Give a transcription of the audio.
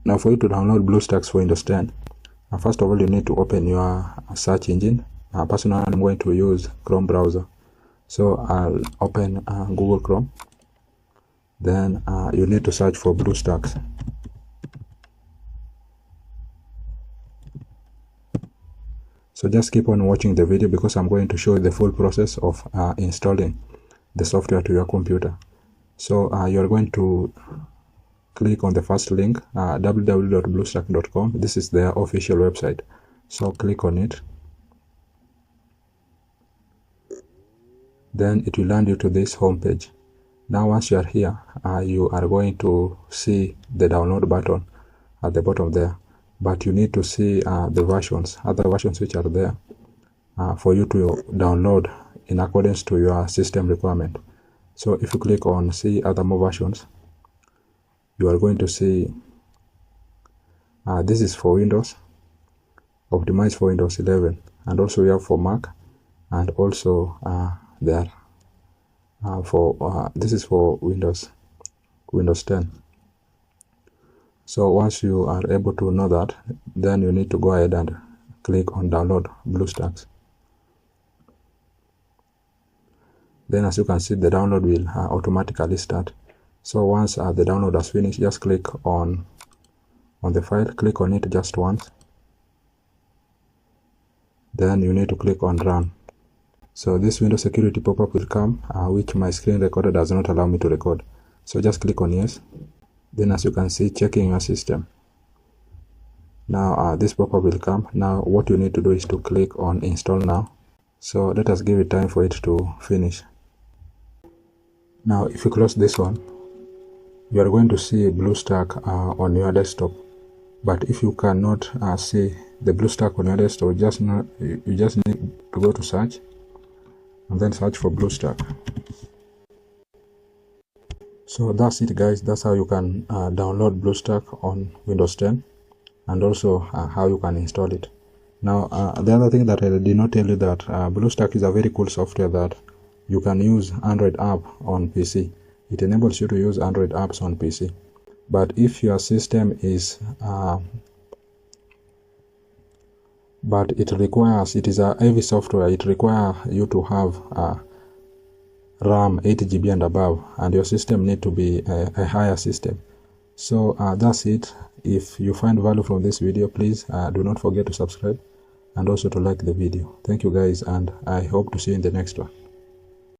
Now for you to download BlueStacks for Windows 10, first of all you need to open your search engine. Personally, I'm going to use Chrome browser, so I'll open Google Chrome. Then you need to search for BlueStacks. So just keep on watching the video because I'm going to show you the full process of installing the software to your computer. So you're going to click on the first link, www.bluestack.com. This is their official website. So click on it. Then it will land you to this home page. Now once you are here, you are going to see the download button at the bottom there. But you need to see the versions, other versions which are there for you to download in accordance to your system requirement. So if you click on see other more versions, you are going to see this is for Windows, optimized for Windows 11, and also we have for Mac, and also there for this is for Windows 10. So once you are able to know that, then you need to go ahead and click on download BlueStacks. Then as you can see, the download will automatically start. So once the download has finished, just click on the file, click on it just once. Then you need to click on run. So this Windows security pop-up will come, which my screen recorder does not allow me to record. So just click on yes. Then as you can see, checking your system. Now this pop-up will come. Now what you need to do is to click on install now. So let us give it time for it to finish. Now if you close this one, you are going to see BlueStack on your desktop. But if you cannot see the BlueStack on your desktop, you just need to go to search and then search for BlueStack. So that's it guys, that's how you can download BlueStack on Windows 10, and also how you can install it. Now the other thing that I did not tell you, that BlueStack is a very cool software that you can use Android app on PC. It enables you to use Android apps on PC. But if your system is but it is a heavy software, it requires you to have RAM 8 GB and above, and your system need to be a higher system. So that's it. If you find value from this video, please do not forget to subscribe and also to like the video. Thank you guys, and I hope to see you in the next one.